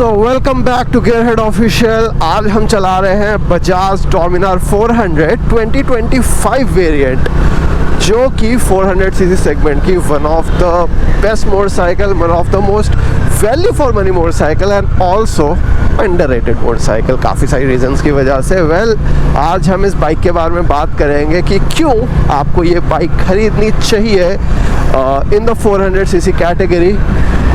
So welcome back to Gearhead official. आज हम चला रहे हैं बजाज डोमिनार 400 2025 वेरिएंट, जो कि 400 सीसी सेगमेंट की one of the best motorcycle, one of the most value for money motorcycle and also underrated motorcycle, काफ़ी सारी रीजंस की वजह से। आज हम इस बाइक के बारे में बात करेंगे कि क्यों आपको ये बाइक खरीदनी चाहिए इन द 400 सीसी कैटेगरी।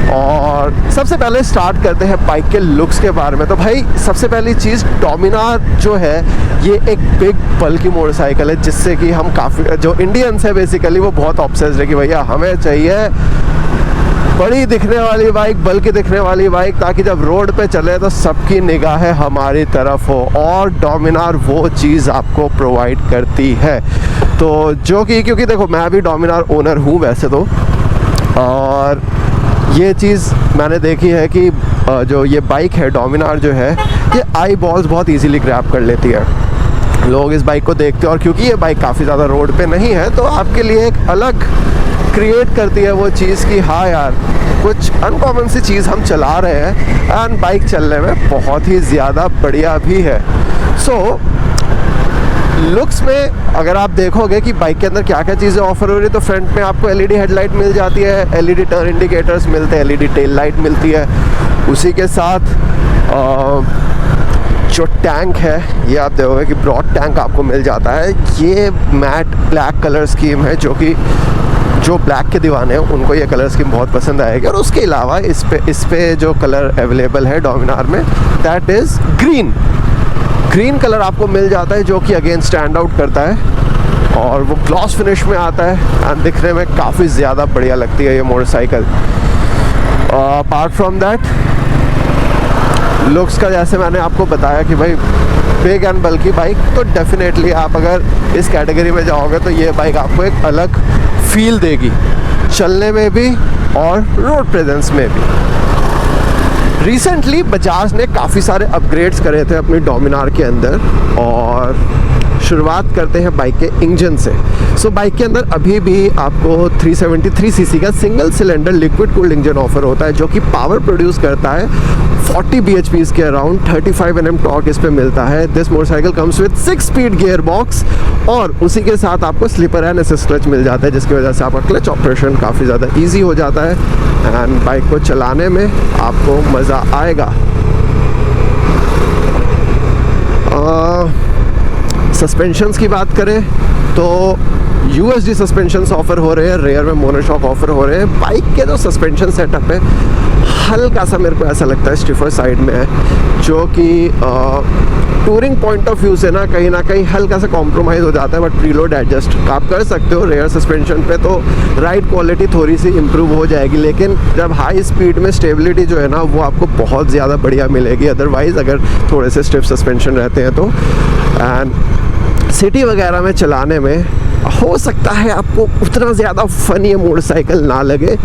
और सबसे पहले स्टार्ट करते हैं बाइक के लुक्स के बारे में। तो भाई सबसे पहली चीज़, डोमिनार जो है ये एक बिग बल्की मोटरसाइकिल है, जिससे कि हम काफ़ी जो इंडियंस है बेसिकली वो बहुत ऑब्सेस्ड है कि भैया हमें चाहिए बड़ी दिखने वाली बाइक, बल्कि दिखने वाली बाइक, ताकि जब रोड पे चले तो सबकी निगाहें हमारी तरफ हो। और डोमिनार वो चीज़ आपको प्रोवाइड करती है। तो जो कि क्योंकि देखो मैं भी डोमिनार ओनर हूँ वैसे तो, और ये चीज़ मैंने देखी है कि जो ये बाइक है डोमिनार जो है ये आई बॉल्स बहुत इजीली ग्रैब कर लेती है। लोग इस बाइक को देखते हैं और क्योंकि ये बाइक काफ़ी ज़्यादा रोड पे नहीं है तो आपके लिए एक अलग क्रिएट करती है वो चीज़ कि हाँ यार कुछ अनकॉमन सी चीज़ हम चला रहे हैं एंड बाइक चलने में बहुत ही ज़्यादा बढ़िया भी है। सो लुक्स में अगर आप देखोगे कि बाइक के अंदर क्या क्या चीज़ें ऑफर हो रही है, तो फ्रंट में आपको एलईडी हेडलाइट मिल जाती है, एलईडी टर्न इंडिकेटर्स मिलते हैं, एलईडी टेल लाइट मिलती है। उसी के साथ जो टैंक है ये आप देखोगे कि ब्रॉड टैंक आपको मिल जाता है। ये मैट ब्लैक कलर स्कीम है, जो कि जो ब्लैक के दीवाने हैं उनको ये कलर स्कीम बहुत पसंद आएगी। और उसके अलावा इस पे जो कलर अवेलेबल है डोमिनार में दैट इज़ ग्रीन कलर आपको मिल जाता है, जो कि अगेन स्टैंड आउट करता है और वो ग्लॉस फिनिश में आता है एंड दिखने में काफ़ी ज़्यादा बढ़िया लगती है ये motorcycle. Apart from that looks का जैसे मैंने आपको बताया कि भाई बिग एंड बल्की बाइक, तो डेफिनेटली आप अगर इस कैटेगरी में जाओगे तो ये बाइक आपको एक अलग फील देगी, चलने में भी और रोड प्रेजेंस में भी। रिसेंटली बजाज ने काफ़ी सारे अपग्रेड्स करे थे अपनी डोमिनार के अंदर, और शुरुआत करते हैं बाइक के इंजन से। सो बाइक के अंदर अभी भी आपको 373 सीसी का single cylinder liquid cooled engine offer होता है, जो कि पावर प्रोड्यूस करता है 40 bhp के अराउंड। 35 Nm टॉर्क इस पे मिलता है। This motorcycle comes with 6 speed gear box, और उसी के साथ आपको स्लीपर एंड असिस्ट क्लच मिल जाता है, जिसकी वजह से आपका क्लच ऑपरेशन काफ़ी ज़्यादा ईजी हो जाता है एंड बाइक को चलाने में आपको मज़ा आएगा। सस्पेंशंस की बात करें तो USD सस्पेंशंस ऑफर हो रहे हैं, रेयर में मोनोशॉक ऑफर हो रहे हैं। बाइक के जो सस्पेंशन सेटअप है हल्का सा मेरे को ऐसा लगता है स्टिफर साइड में है, जो कि टूरिंग पॉइंट ऑफ व्यू से ना कहीं हल्का सा कॉम्प्रोमाइज़ हो जाता है, बट प्रीलोड एडजस्ट आप कर सकते हो। रेयर सस्पेंशन पे तो राइड क्वालिटी थोड़ी सी इम्प्रूव हो जाएगी, लेकिन जब हाई स्पीड में स्टेबिलिटी जो है ना वो आपको बहुत ज़्यादा बढ़िया मिलेगी अदरवाइज़ अगर थोड़े से स्टिफ सस्पेंशन रहते हैं तो। एंड सिटी वगैरह में चलाने में हो सकता है आपको उतना ज़्यादा फनी मोटरसाइकिल ना लगे,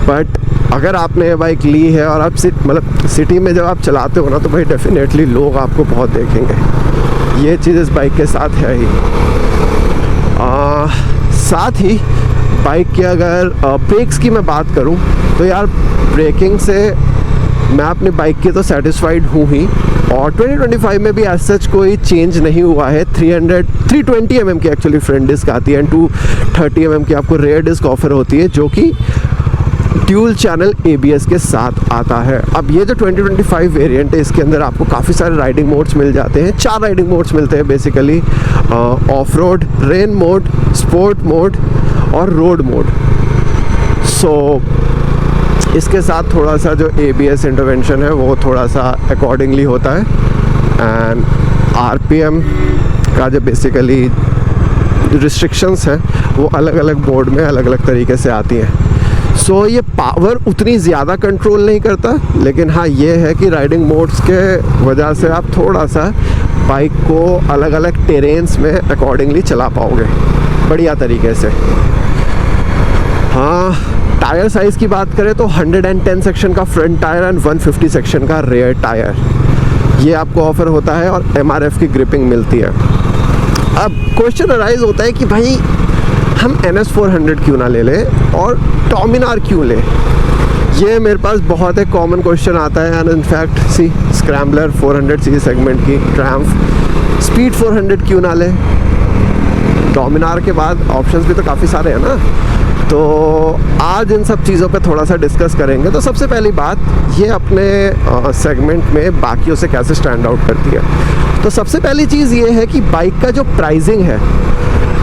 बट अगर आपने ये बाइक ली है और आप सिटी में जब आप चलाते हो ना तो भाई डेफिनेटली लोग आपको बहुत देखेंगे। ये चीज़ इस बाइक के साथ है ही। साथ ही बाइक के अगर ब्रेक्स की मैं बात करूं तो यार ब्रेकिंग से मैं अपनी बाइक की तो सेटिस्फाइड हूँ ही, और 2025 में भी एज सच कोई चेंज नहीं हुआ है। 320 mm की एक्चुअली फ्रंट डिस्क आती है एंड 230 mm की आपको रेयर डिस्क ऑफर होती है, जो कि ड्यूल चैनल ABS के साथ आता है। अब ये जो 2025 वेरिएंट है इसके अंदर आपको काफ़ी सारे राइडिंग मोड्स मिल जाते हैं। 4 राइडिंग मोड्स मिलते हैं basically, of road, rain mode, sport mode और रोड मोड। सो इसके साथ थोड़ा सा जो ABS इंटरवेंशन है वो थोड़ा सा अकॉर्डिंगली होता है एंड RPM का जो बेसिकली रिस्ट्रिक्शंस हैं वो अलग अलग बोर्ड में अलग अलग तरीके से आती हैं। सो ये पावर उतनी ज़्यादा कंट्रोल नहीं करता, लेकिन हाँ ये है कि राइडिंग मोड्स के वजह से आप थोड़ा सा बाइक को अलग अलग टेरेन्स में अकॉर्डिंगली चला पाओगे बढ़िया तरीके से। हाँ, टायर साइज़ की बात करें तो 110 सेक्शन का फ्रंट टायर एंड 150 सेक्शन का रेयर टायर ये आपको ऑफर होता है, और MRF की ग्रिपिंग मिलती है। अब क्वेश्चन अराइज होता है कि भाई हम NS 400 क्यों ना ले लें और डोमिनार क्यों लें। ये मेरे पास बहुत एक कॉमन क्वेश्चन आता है and in fact see Scrambler 400 CC segment की ट्रायम्फ स्पीड 400 क्यों ना ले? डोमिनार के बाद ऑप्शंस भी तो काफ़ी सारे हैं ना। तो आज इन सब चीज़ों पे थोड़ा सा डिस्कस करेंगे। तो सबसे पहली बात, ये अपने सेगमेंट में बाकियों से कैसे स्टैंड आउट करती है। तो सबसे पहली चीज़ ये है कि बाइक का जो प्राइसिंग है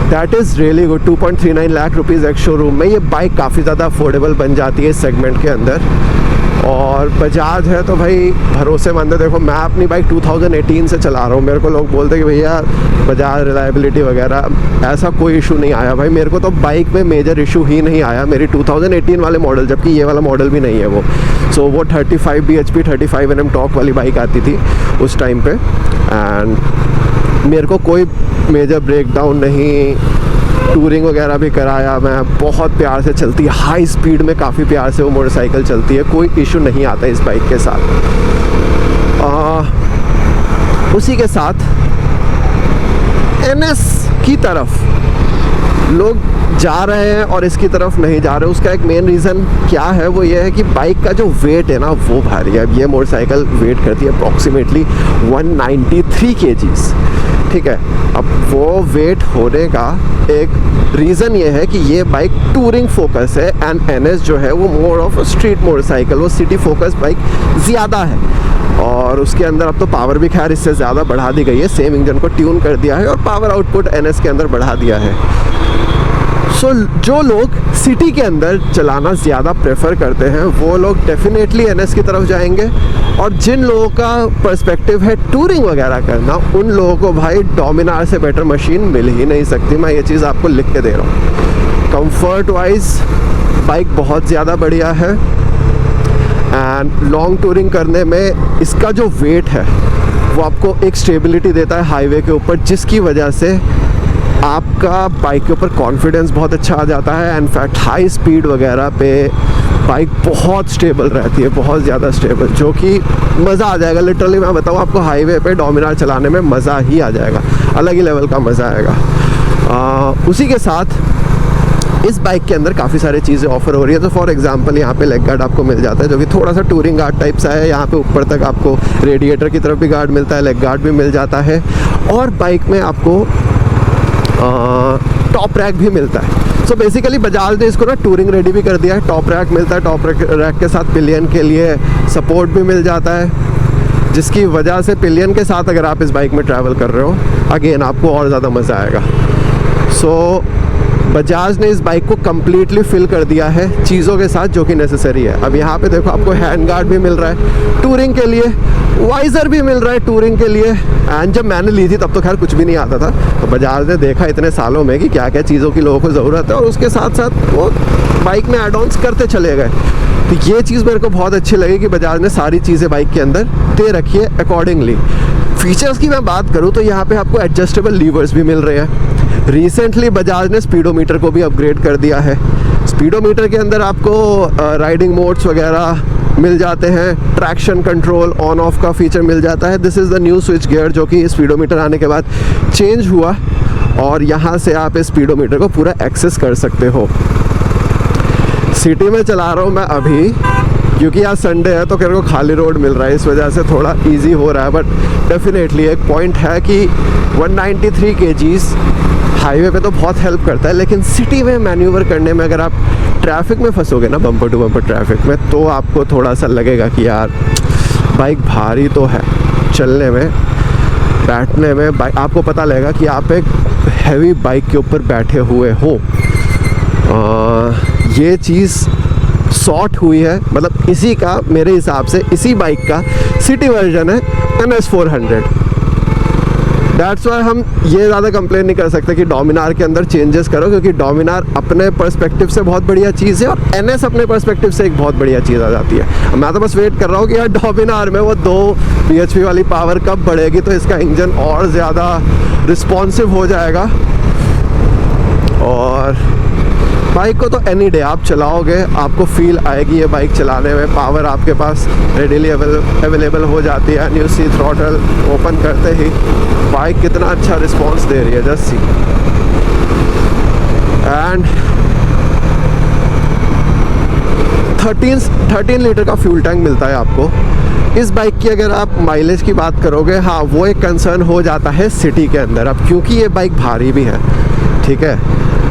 that is really good. 2.39 lakh rupees एक शोरूम में ये बाइक काफ़ी ज़्यादा अफोर्डेबल बन जाती है इस सेगमेंट के अंदर। और बजाज है तो भाई भरोसेमंद है। देखो, मैं अपनी बाइक 2018 से चला रहा हूँ। मेरे को लोग बोलते हैं कि भैया बजाज रिलायबिलिटी वगैरह, ऐसा कोई इशू नहीं आया भाई। मेरे को तो बाइक में मेजर इशू ही नहीं आया। मेरी 2018 वाले मॉडल, जबकि ये वाला मॉडल भी नहीं है वो। सो वो 35 bhp 35 Nm टॉर्क वाली बाइक आती थी उस टाइम पे एंड मेरे को कोई मेजर ब्रेकडाउन नहीं। टूरिंग वगैरह भी कराया मैं, बहुत प्यार से चलती है, हाई स्पीड में काफ़ी प्यार से वो मोटरसाइकिल चलती है, कोई इशू नहीं आता इस बाइक के साथ। उसी के साथ NS की तरफ लोग जा रहे हैं और इसकी तरफ नहीं जा रहे। उसका एक मेन रीज़न क्या है, वो ये है कि बाइक का जो वेट है ना वो भारी है। अब ये मोटरसाइकिल वेट करती है अप्रॉक्सीमेटली 193 kgs, ठीक है। अब वो वेट होने का एक रीज़न ये है कि ये बाइक टूरिंग फोकस है एंड NS जो है वो मोर ऑफ स्ट्रीट मोटरसाइकिल, वो सिटी फोकस बाइक ज़्यादा है। और उसके अंदर अब तो पावर भी खैर इससे ज़्यादा बढ़ा दी गई है, सेम इंजन को ट्यून कर दिया है और पावर आउटपुट NS के अंदर बढ़ा दिया है। सो जो लोग सिटी के अंदर चलाना ज़्यादा प्रेफर करते हैं वो लोग डेफिनेटली NS की तरफ जाएंगे। और जिन लोगों का पर्सपेक्टिव है टूरिंग वगैरह करना, उन लोगों को भाई डोमिनार से बेटर मशीन मिल ही नहीं सकती। मैं ये चीज़ आपको लिख के दे रहा हूँ। कंफर्ट वाइज बाइक बहुत ज़्यादा बढ़िया है एंड लॉन्ग टूरिंग करने में इसका जो वेट है वो आपको एक स्टेबिलिटी देता है हाईवे के ऊपर, जिसकी वजह से आपका बाइक के ऊपर कॉन्फिडेंस बहुत अच्छा आ जाता है। इनफैक्ट हाई स्पीड वगैरह पे बाइक बहुत स्टेबल रहती है, बहुत ज़्यादा स्टेबल, जो कि मज़ा आ जाएगा। लिटरली मैं बताऊँ आपको, हाईवे पे डोमिनार चलाने में मज़ा ही आ जाएगा, अलग ही लेवल का मज़ा आएगा। उसी के साथ इस बाइक के अंदर काफ़ी सारी चीज़ें ऑफर हो रही है। तो फॉर एग्जांपल यहाँ पे लेग गार्ड आपको मिल जाता है, जो कि थोड़ा सा टूरिंग गार्ड टाइप सा है। यहाँ पे ऊपर तक आपको रेडिएटर की तरफ भी गार्ड मिलता है, लेग गार्ड भी मिल जाता है और बाइक में आपको टॉप रैक भी मिलता है। सो बेसिकली बजाज ने इसको ना टूरिंग रेडी भी कर दिया है। टॉप रैक मिलता है, टॉप रैक के साथ पिलियन के लिए सपोर्ट भी मिल जाता है, जिसकी वजह से पिलियन के साथ अगर आप इस बाइक में ट्रैवल कर रहे हो, अगेन आपको और ज़्यादा मज़ा आएगा। सो बजाज ने इस बाइक को कम्प्लीटली फिल कर दिया है चीज़ों के साथ जो कि नेसेसरी है। अब यहाँ पे देखो, आपको हैंड गार्ड भी मिल रहा है टूरिंग के लिए, वाइज़र भी मिल रहा है टूरिंग के लिए। एंड जब मैंने ली थी तब तो खैर कुछ भी नहीं आता था, तो बजाज ने देखा इतने सालों में कि क्या क्या चीज़ों की लोगों को ज़रूरत है और उसके साथ साथ वो बाइक में एड ऑन्स करते चले गए। तो ये चीज़ मेरे को बहुत अच्छी लगी कि बजाज ने सारी चीज़ें बाइक के अंदर दे रखी है अकॉर्डिंगली। फीचर्स की मैं बात करूँ तो यहाँ पे आपको एडजस्टेबल लीवर्स भी मिल रहे हैं। रिसेंटली बजाज ने स्पीडोमीटर को भी अपग्रेड कर दिया है। स्पीडोमीटर के अंदर आपको राइडिंग मोड्स वगैरह मिल जाते हैं, ट्रैक्शन कंट्रोल ऑन ऑफ का फीचर मिल जाता है। This is the new switch gear जो कि स्पीडोमीटर आने के बाद चेंज हुआ और यहाँ से आप इस स्पीडोमीटर को पूरा एक्सेस कर सकते हो। सिटी में चला रहा हूँ मैं अभी, क्योंकि आज संडे है तो मेरे को खाली रोड मिल रहा है, इस वजह से थोड़ा इजी हो रहा है। बट डेफिनेटली एक पॉइंट है कि 193 kgs हाईवे पे तो बहुत हेल्प करता है, लेकिन सिटी में मैन्यूवर करने में अगर आप ट्रैफिक में फंसोगे ना, बम्पर टू बम्पर ट्रैफिक में, तो आपको थोड़ा सा लगेगा कि यार बाइक भारी तो है। चलने में, बैठने में बाइक आपको पता लगेगा कि आप एक हैवी बाइक के ऊपर बैठे हुए हो। ये चीज़ सॉर्ट हुई है, मतलब इसी का मेरे हिसाब से इसी बाइक का सिटी वर्जन है NS 400। दैट्स वाई हम ये ज़्यादा कंप्लेन नहीं कर सकते कि डोमिनार के अंदर चेंजेस करो, क्योंकि डोमिनार अपने पर्सपेक्टिव से बहुत बढ़िया चीज़ है और NS अपने पर्सपेक्टिव से एक बहुत बढ़िया चीज़ आ जाती है। मैं तो बस वेट कर रहा हूँ कि यार डोमिनार में वो 2 bhp वाली पावर कब बढ़ेगी तो इसका इंजन और ज़्यादा रिस्पॉन्सिव हो जाएगा। और बाइक को तो एनी डे आप चलाओगे आपको फील आएगी ये बाइक चलाने में। पावर आपके पास रेडीली अवेलेबल हो जाती है। न्यू सी थ्रॉटल ओपन करते ही बाइक कितना अच्छा रिस्पांस दे रही है, जस्ट सी। एंड 13 लीटर का फ्यूल टैंक मिलता है आपको। इस बाइक की अगर आप माइलेज की बात करोगे, हाँ वो एक कंसर्न हो जाता है सिटी के अंदर, अब क्योंकि ये बाइक भारी भी है, ठीक है,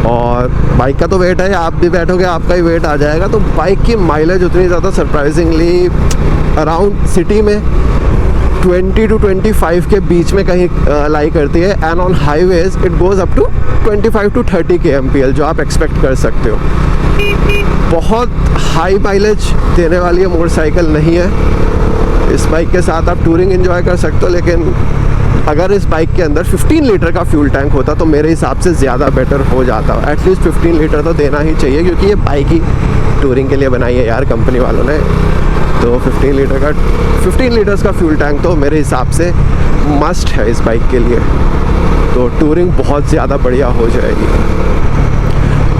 और बाइक का तो वेट है, आप भी बैठोगे आपका ही वेट आ जाएगा, तो बाइक की माइलेज उतनी ज़्यादा सरप्राइजिंगली अराउंड सिटी में 20 to 25 के बीच में कहीं लाई करती है, and on highways it goes up to 25 to 30 kmpl जो आप एक्सपेक्ट कर सकते हो। बहुत हाई माइलेज देने वाली ये मोटरसाइकिल नहीं है। इस बाइक के साथ आप टूरिंग एंजॉय कर सकते हो, लेकिन अगर इस बाइक के अंदर 15 लीटर का फ्यूल टैंक होता तो मेरे हिसाब से ज़्यादा बेटर हो जाता। एटलीस्ट 15 लीटर तो देना ही चाहिए, क्योंकि ये बाइक ही टूरिंग के लिए बनाई है यार कंपनी वालों ने, तो 15 लीटर्स का फ्यूल टैंक तो मेरे हिसाब से मस्ट है इस बाइक के लिए, तो टूरिंग बहुत ज़्यादा बढ़िया हो जाएगी।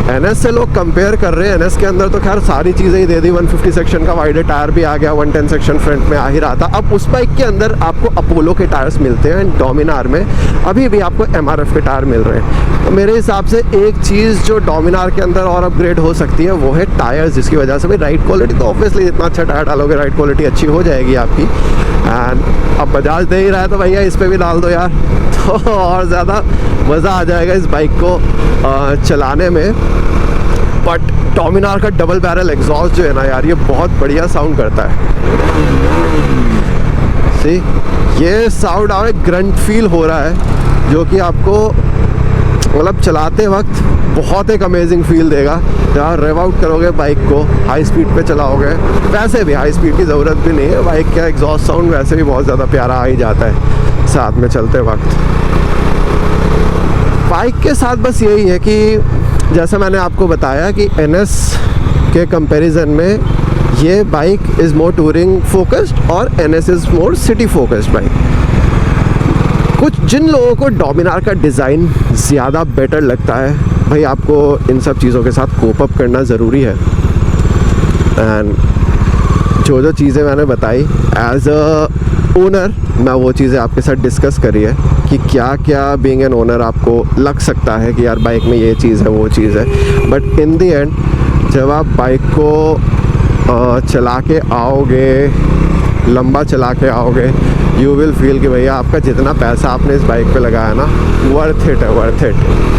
NS से लोग कंपेयर कर रहे हैं, NS के अंदर तो खैर सारी चीज़ें ही दे दी, 150 सेक्शन का वाइडर टायर भी आ गया, 110 सेक्शन फ्रंट में आ ही रहा था। अब उस बाइक के अंदर आपको अपोलो के टायर्स मिलते हैं, एंड डोमिनार में अभी भी आपको MRF के टायर मिल रहे हैं। तो मेरे हिसाब से एक चीज़ जो डोमिनार के अंदर और अपग्रेड हो सकती है वो है टायर्स, जिसकी वजह से भाई राइड क्वालिटी तो ऑब्वियसली जितना अच्छा टायर डालोगे राइड क्वालिटी अच्छी हो जाएगी आपकी। एंड अब बजाज दे ही रहा है तो भैया इस पर भी डाल दो यार, तो और ज़्यादा मज़ा आ जाएगा इस बाइक को चलाने में। बट डोमिनार का डबल बैरल एग्जॉस्ट जो है ना यार, ये बहुत बढ़िया साउंड करता है। सी ये साउंड और एक ग्रंट फील हो रहा है, जो कि आपको मतलब चलाते वक्त बहुत एक अमेजिंग फील देगा। जहाँ रेव आउट करोगे बाइक को, हाई स्पीड पे चलाओगे, वैसे भी हाई स्पीड की ज़रूरत भी नहीं है, बाइक का एग्जॉस्ट साउंड वैसे भी बहुत ज़्यादा प्यारा आ ही जाता है साथ में चलते वक्त। बाइक के साथ बस यही है कि जैसा मैंने आपको बताया कि NS के कंपैरिजन में ये bike is more touring focused और NS is more city focused bike. कुछ जिन लोगों को डोमिनार का डिज़ाइन ज़्यादा बेटर लगता है, भाई आपको इन सब चीज़ों के साथ कोप अप करना ज़रूरी है। एंड जो चीज़ें मैंने बताई एज अ ओनर, मैं वो चीज़ें आपके साथ डिस्कस करी है कि क्या क्या बीइंग एन ओनर आपको लग सकता है कि यार बाइक में ये चीज़ है वो चीज़ है। बट इन दी एंड जब आप बाइक को चला के आओगे, लंबा चला के आओगे, यू विल फील कि भैया आपका जितना पैसा आपने इस बाइक पे लगाया ना, वर्थ इट है, वर्थ इट।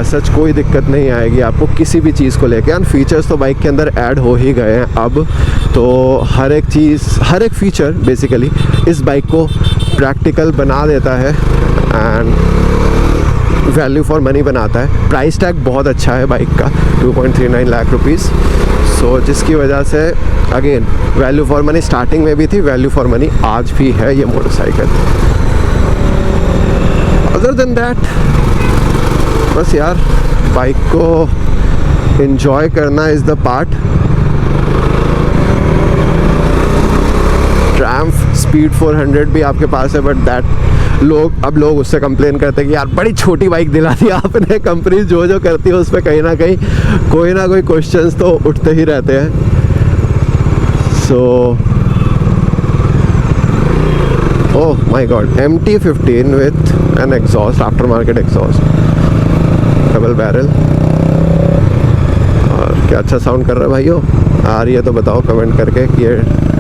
सच कोई दिक्कत नहीं आएगी आपको किसी भी चीज़ को लेके। एंड फीचर्स तो बाइक के अंदर ऐड हो ही गए हैं अब, तो हर एक चीज़, हर एक फीचर बेसिकली इस बाइक को प्रैक्टिकल बना देता है एंड वैल्यू फॉर मनी बनाता है। प्राइस टैग बहुत अच्छा है बाइक का, 2.39 लाख रुपीज़, सो जिसकी वजह से again value for money starting में भी थी, वैल्यू फॉर मनी आज भी है ये मोटरसाइकिल। अदर देन दैट बस यार बाइक को एंजॉय करना is the part. Triumph Speed 400 भी आपके पास है, बट दैट लोग उससे कंप्लेन करते हैं कि यार बड़ी छोटी बाइक दिला दी आपने। कंपनी जो करती है उस पर कहीं ना कहीं कोई ना कोई क्वेश्चंस तो उठते ही रहते हैं। So oh my god, MT-15 with an exhaust, after market exhaust, double barrel, और क्या अच्छा साउंड कर रहा है भाइयों। आ रही है तो बताओ कमेंट करके कि ये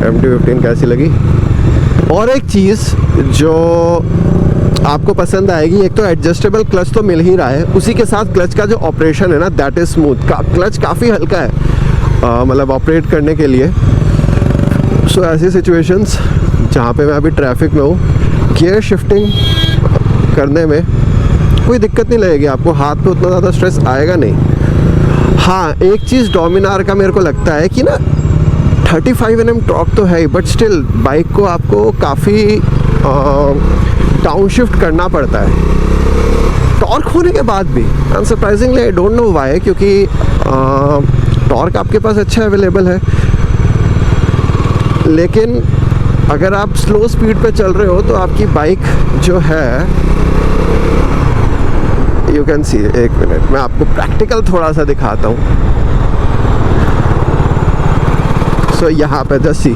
MT-15 कैसी लगी। और एक चीज़ जो आपको पसंद आएगी, एक तो एडजस्टेबल क्लच तो मिल ही रहा है, उसी के साथ क्लच का जो ऑपरेशन है ना दैट इज़ स्मूथ। क्लच काफ़ी हल्का है मतलब ऑपरेट करने के लिए। सो ऐसी सिचुएशंस जहाँ पे मैं अभी ट्रैफिक में हूँ, गियर शिफ्टिंग करने में कोई दिक्कत नहीं लगेगी आपको, हाथ पे उतना ज़्यादा स्ट्रेस आएगा नहीं। हाँ एक चीज़ डोमिनार का मेरे को लगता है कि ना 35 Nm टॉर्क तो है ही, बट स्टिल बाइक को आपको काफ़ी डाउन शिफ्ट करना पड़ता है टॉर्क होने के बाद भी। Unsurprisingly I don't know why, क्योंकि टॉर्क आपके पास अच्छा अवेलेबल है, लेकिन अगर आप स्लो स्पीड पे चल रहे हो तो आपकी बाइक जो है, यू कैन सी, एक मिनट मैं आपको प्रैक्टिकल थोड़ा सा दिखाता हूँ। सो यहाँ पे जस्ट सी,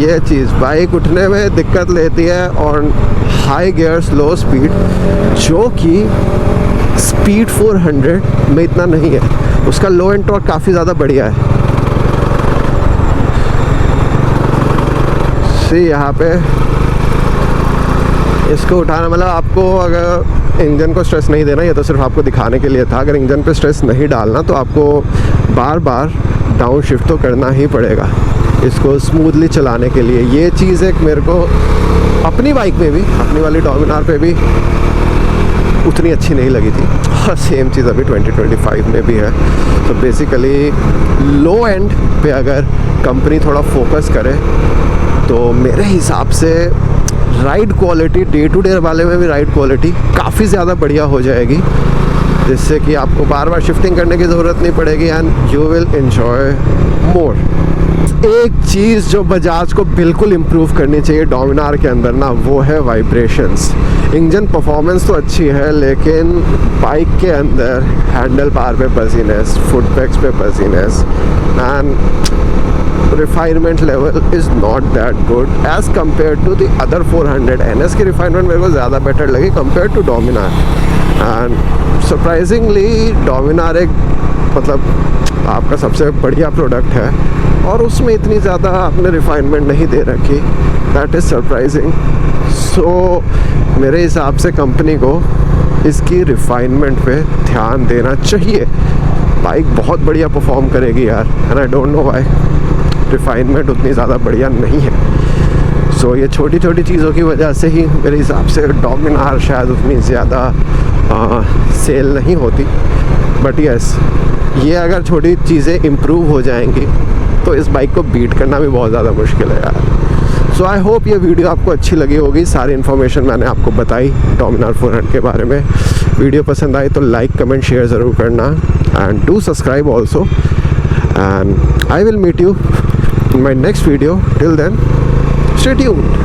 ये चीज़ बाइक उठने में दिक्कत लेती है और हाई गियर स्लो स्पीड, जो कि स्पीड 400 में इतना नहीं है। उसका लो एंड टॉर्क काफ़ी ज़्यादा बढ़िया है। सी यहाँ पे इसको उठाना, मतलब आपको अगर इंजन को स्ट्रेस नहीं देना, ये तो सिर्फ आपको दिखाने के लिए था। अगर इंजन पे स्ट्रेस नहीं डालना तो आपको बार बार डाउन शिफ्ट तो करना ही पड़ेगा इसको स्मूथली चलाने के लिए। ये चीज़ एक मेरे को अपनी बाइक में भी, अपनी वाली डोमिनार पे भी उतनी अच्छी नहीं लगी थी, और सेम चीज़ अभी 2025 में भी है। तो बेसिकली लो एंड पे अगर कंपनी थोड़ा फोकस करे तो मेरे हिसाब से ride quality, day to day वाले में भी राइड क्वालिटी काफ़ी ज़्यादा बढ़िया हो जाएगी, जिससे कि आपको बार बार शिफ्टिंग करने की ज़रूरत नहीं पड़ेगी एंड यू विल एंजॉय मोर। एक चीज़ जो बजाज को बिल्कुल इम्प्रूव करनी चाहिए डोमिनार के अंदर ना, वो है वाइब्रेशंस। इंजन परफॉर्मेंस तो अच्छी है, लेकिन बाइक के अंदर हैंडल बार पे बजीनेस, फुट पैक्स पे buzziness and refinement level is not that good as compare to the other 400। NS की रिफाइनमेंट मेरे को ज़्यादा बेटर लगी compare to Dominar. And surprisingly Dominar एक मतलब आपका सबसे बढ़िया प्रोडक्ट है, और उसमें इतनी ज़्यादा आपने रिफाइनमेंट नहीं दे रखी। That is surprising. सो मेरे हिसाब से कंपनी को इसकी रिफाइनमेंट पे ध्यान देना चाहिए। बाइक बहुत बढ़िया परफॉर्म करेगी यार, and I don't know why refinement उतनी ज़्यादा बढ़िया नहीं है। सो ये छोटी छोटी चीज़ों की वजह से ही मेरे हिसाब से डोमिनार शायद उतनी ज़्यादा सेल नहीं होती। बट यस, ये अगर छोटी चीज़ें इम्प्रूव हो जाएंगी तो इस बाइक को बीट करना भी बहुत ज़्यादा मुश्किल है यार। सो आई होप ये वीडियो आपको अच्छी लगी होगी। सारी इन्फॉर्मेशन मैंने आपको बताई डोमिनार 400 के बारे में। वीडियो पसंद आई तो लाइक, कमेंट, शेयर ज़रूर करना, and do subscribe also, and I will meet you in my next video. Till then, stay tuned.